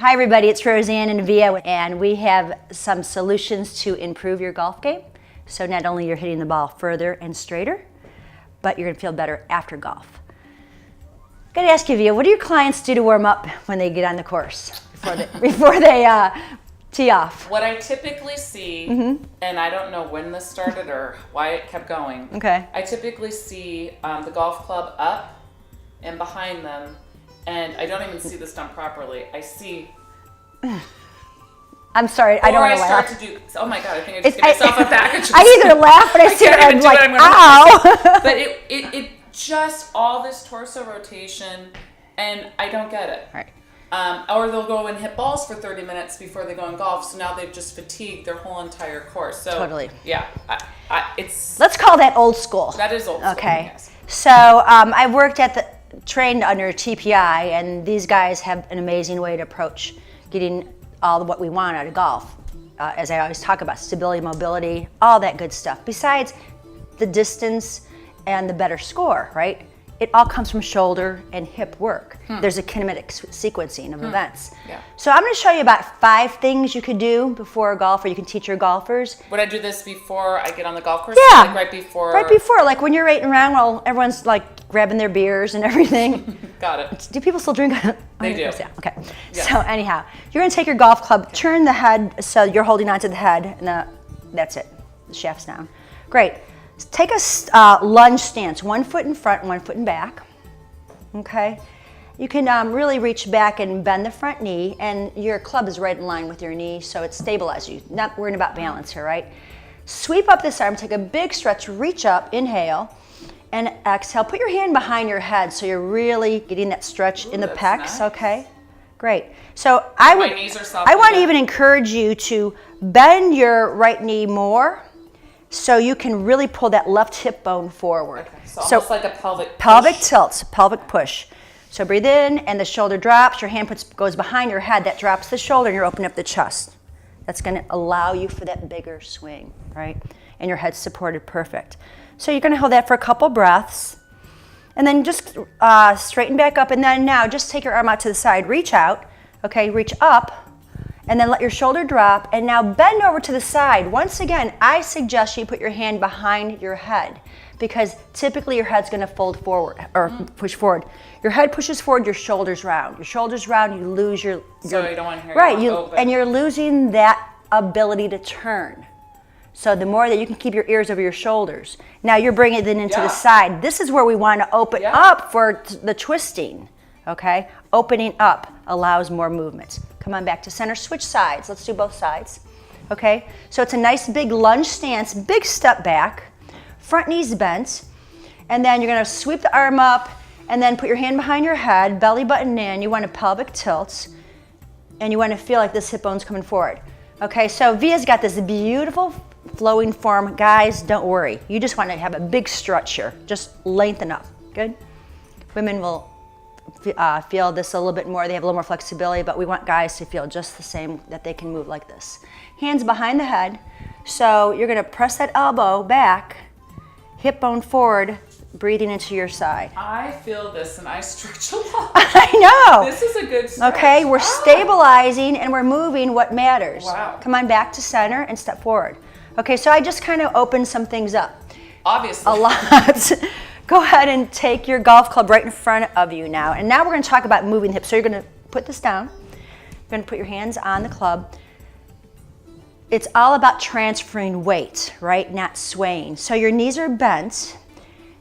Hi everybody, it's Roseanne and Via, and we have some solutions to improve your golf game. So not only you're hitting the ball further and straighter, but you're gonna feel better after golf. Gotta ask you, Via, what do your clients do to warm up when they get on the course before they tee off? What I typically see, and I don't know when this started or why it kept going. Okay. I typically see the golf club up and behind them, and I don't even see this done properly. I see. I'm sorry, I don't want to laugh. Or I start to do. Oh my god! I think I just gave myself a package. I either laugh, but I see it, and I'm like, ow! But it just all this torso rotation, and I don't get it. Right. Or they'll go and hit balls for 30 minutes before they go in golf, so now they've just fatigued their whole entire course. So Totally. Yeah, it's. Let's call that old school. That is old school. Okay. Yes. So I worked trained under TPI, and these guys have an amazing way to approach getting all what we want out of golf. As I always talk about, stability, mobility, all that good stuff. Besides the distance and the better score, right? It all comes from shoulder and hip work. There's a kinematic sequencing of events. Yeah. So I'm going to show you about 5 things you could do before a golf, or you can teach your golfers. Would I do this before I get on the golf course? Yeah. Like right before? Right before, like when you're rating around while everyone's like grabbing their beers and everything. Got it. Do people still drink? They do. Yeah, okay. Yeah. So anyhow, you're going to take your golf club, turn the head so you're holding onto the head, and that's it. The shaft's down. Great. Take a lunge stance, 1 foot in front, 1 foot in back. Okay. You can really reach back and bend the front knee, and your club is right in line with your knee, so it stabilizes you. Not worrying about balance here, right? Sweep up this arm, take a big stretch, reach up, inhale, and exhale. Put your hand behind your head so you're really getting that stretch in the pecs, nice. Okay? Great. So I want to even encourage you to bend your right knee more so you can really pull that left hip bone forward. Okay. So almost like a pelvic push. Pelvic tilts, pelvic push. So breathe in and the shoulder drops, your hand goes behind your head, that drops the shoulder, and you're opening up the chest. That's going to allow you for that bigger swing, right? And your head's supported perfect. So you're going to hold that for a couple breaths, and then just straighten back up, and then now just take your arm out to the side, reach out, okay, reach up, and then let your shoulder drop, and now bend over to the side. Once again, I suggest you put your hand behind your head, because typically your head's going to fold forward or push forward. Your head pushes forward, your shoulders round. Your shoulders round, you lose your so you don't want to hear right. And you're losing that ability to turn. So the more that you can keep your ears over your shoulders. Now you're bringing it into the side. This is where we want to open up for the twisting. Okay, opening up allows more movement. Come on back to center. Switch sides. Let's do both sides. Okay, so it's a nice big lunge stance, big step back. Front knees bent, and then you're going to sweep the arm up, and then put your hand behind your head, belly button in. You want a pelvic tilt, and you want to feel like this hip bone's coming forward. Okay, so Via's got this beautiful flowing form. Guys, don't worry. You just want to have a big stretch here. Just lengthen up. Good? Women will feel this a little bit more. They have a little more flexibility, but we want guys to feel just the same, that they can move like this. Hands behind the head. So you're going to press that elbow back, hip bone forward, breathing into your side. I feel this and I stretch a lot. I know. This is a good stretch. Okay, we're stabilizing and we're moving what matters. Wow. Come on back to center and step forward. Okay, so I just kind of opened some things up. Obviously. A lot. Go ahead and take your golf club right in front of you now. And now we're going to talk about moving hips. So you're going to put this down. You're going to put your hands on the club. It's all about transferring weight, right? Not swaying. So your knees are bent,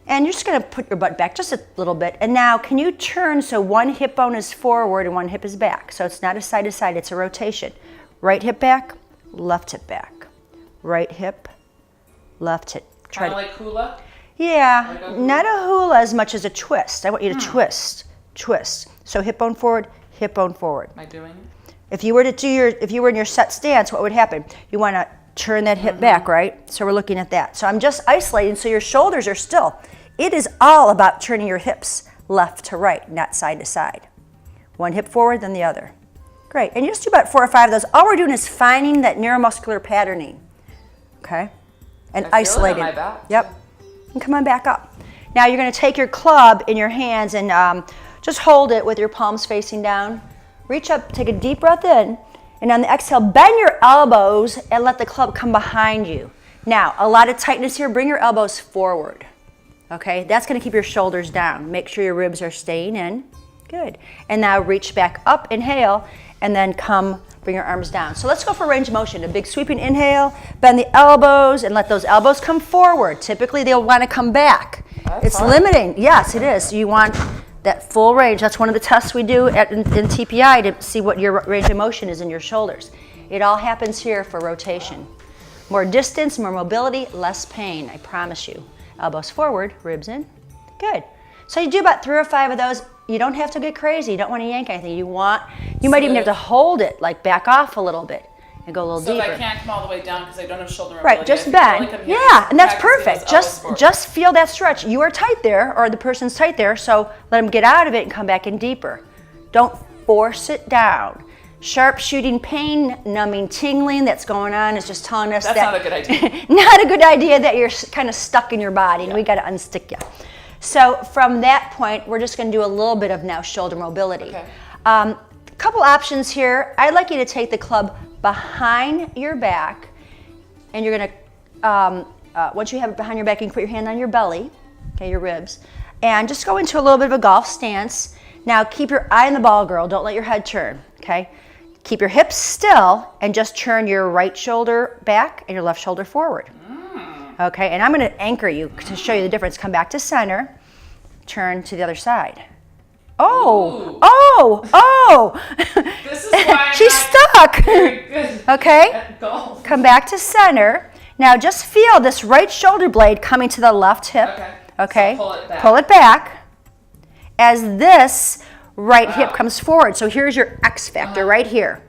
and you're just going to put your butt back just a little bit. And now, can you turn so one hip bone is forward and one hip is back? So it's not a side to side, it's a rotation. Right hip back, left hip back. Right hip, left hip. Kind of like hula? Yeah, like a not a hula as much as a twist. I want you to twist. So hip bone forward, hip bone forward. Am I doing it? If you were in your set stance, what would happen? You want to turn that hip back, right? So we're looking at that. So I'm just isolating so your shoulders are still. It is all about turning your hips left to right, not side to side. One hip forward, then the other. Great. And you just do about 4 or 5 of those. All we're doing is finding that neuromuscular patterning. Okay? And isolating. I feel it on my back. Yep. And come on back up. Now you're going to take your club in your hands and just hold it with your palms facing down. reach up, take a deep breath in, and on the exhale, bend your elbows and let the club come behind you. Now, a lot of tightness here, bring your elbows forward. Okay, that's gonna keep your shoulders down. Make sure your ribs are staying in. Good. And now reach back up, inhale, and then bring your arms down. So let's go for range of motion. A big sweeping inhale, bend the elbows, and let those elbows come forward. Typically, they'll wanna come back. It's limiting. Yes, it is. You want that full range. That's one of the tests we do in TPI to see what your range of motion is in your shoulders. It all happens here for rotation. More distance, more mobility, less pain, I promise you. Elbows forward, ribs in. Good. So you do about 3 or 5 of those. You don't have to get crazy. You don't want to yank anything. You might even have to hold it, like back off a little bit and go a little deeper. So if I can't come all the way down because I don't have shoulder mobility. Right, just bend. Yeah, and that's perfect. Just feel that stretch. You are tight there, or the person's tight there, so let them get out of it and come back in deeper. Don't force it down. Sharp shooting pain, numbing, tingling that's going on is just telling us that's not a good idea. Not a good idea that you're kind of stuck in your body, and we got to unstick you. So from that point, we're just going to do a little bit of now shoulder mobility. Okay. Couple options here. I'd like you to take the club behind your back, and you're going to, once you have it behind your back, you can put your hand on your belly, okay, your ribs, and just go into a little bit of a golf stance. Now keep your eye on the ball, girl. Don't let your head turn, okay? Keep your hips still and just turn your right shoulder back and your left shoulder forward. Okay, and I'm going to anchor you to show you the difference. Come back to center, turn to the other side. Oh, This is why she's stuck. Very good okay, at golf. Come back to center. Now just feel this right shoulder blade coming to the left hip. Okay, so pull it back as this right hip comes forward. So here's your X factor right here.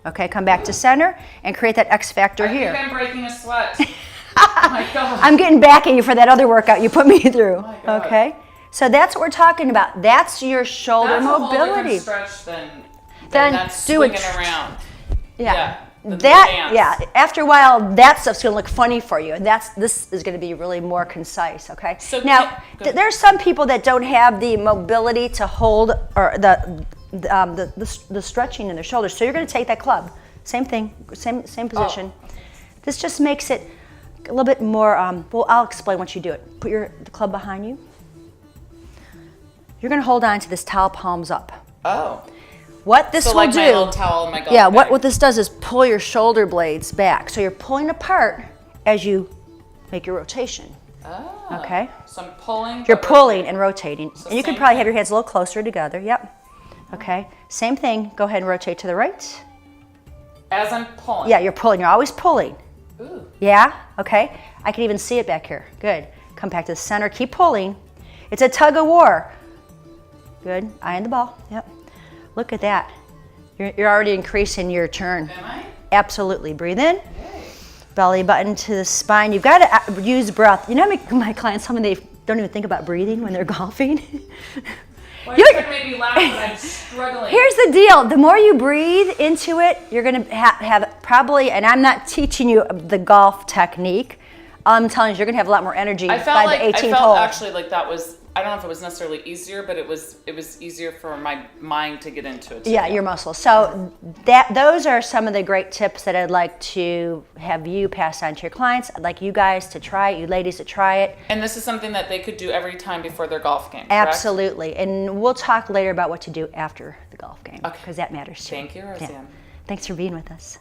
Okay, come back to center and create that X factor here. I think I'm breaking a sweat. Oh my God. I'm getting back at you for that other workout you put me through. Oh my God. Okay, so that's what we're talking about. That's your shoulder mobility. That's a whole different stretch then than do swinging around. Yeah. After a while, that stuff's gonna look funny for you, and this is gonna be really more concise. Okay. So now, there's some people that don't have the mobility to hold or the stretching in their shoulders. So you're gonna take that club, same thing, same position. This just makes it a little bit more. Well, I'll explain once you do it. Put the club behind you. You're gonna hold on to this towel, palms up. Oh. What this will like do, my little towel in my golf bag. what this does is pull your shoulder blades back. So you're pulling apart as you make your rotation. Oh. Okay? So I'm pulling. You're pulling and rotating. So and you can probably have your hands a little closer together. Yep. Okay. Same thing. Go ahead and rotate to the right. As I'm pulling. Yeah, you're pulling. You're always pulling. Ooh. Yeah? Okay. I can even see it back here. Good. Come back to the center. Keep pulling. It's a tug of war. Good. Eye on the ball. Yep. Look at that. You're already increasing your turn. Am I? Absolutely. Breathe in. Okay. Belly button to the spine. You've got to use breath. You know my clients, some of them, they don't even think about breathing when they're golfing. Well, you could make me laugh, but I'm struggling. Here's the deal. The more you breathe into it, you're going to have probably, and I'm not teaching you the golf technique. All I'm telling you is you're going to have a lot more energy by the 18th hole. Actually like that was, I don't know if it was necessarily easier, but it was easier for my mind to get into it. Yeah, your muscles. So those are some of the great tips that I'd like to have you pass on to your clients. I'd like you guys to try it, you ladies to try it. And this is something that they could do every time before their golf game, correct? Absolutely. And we'll talk later about what to do after the golf game, because that matters too. Thank you, Roseanne. Yeah. Thanks for being with us.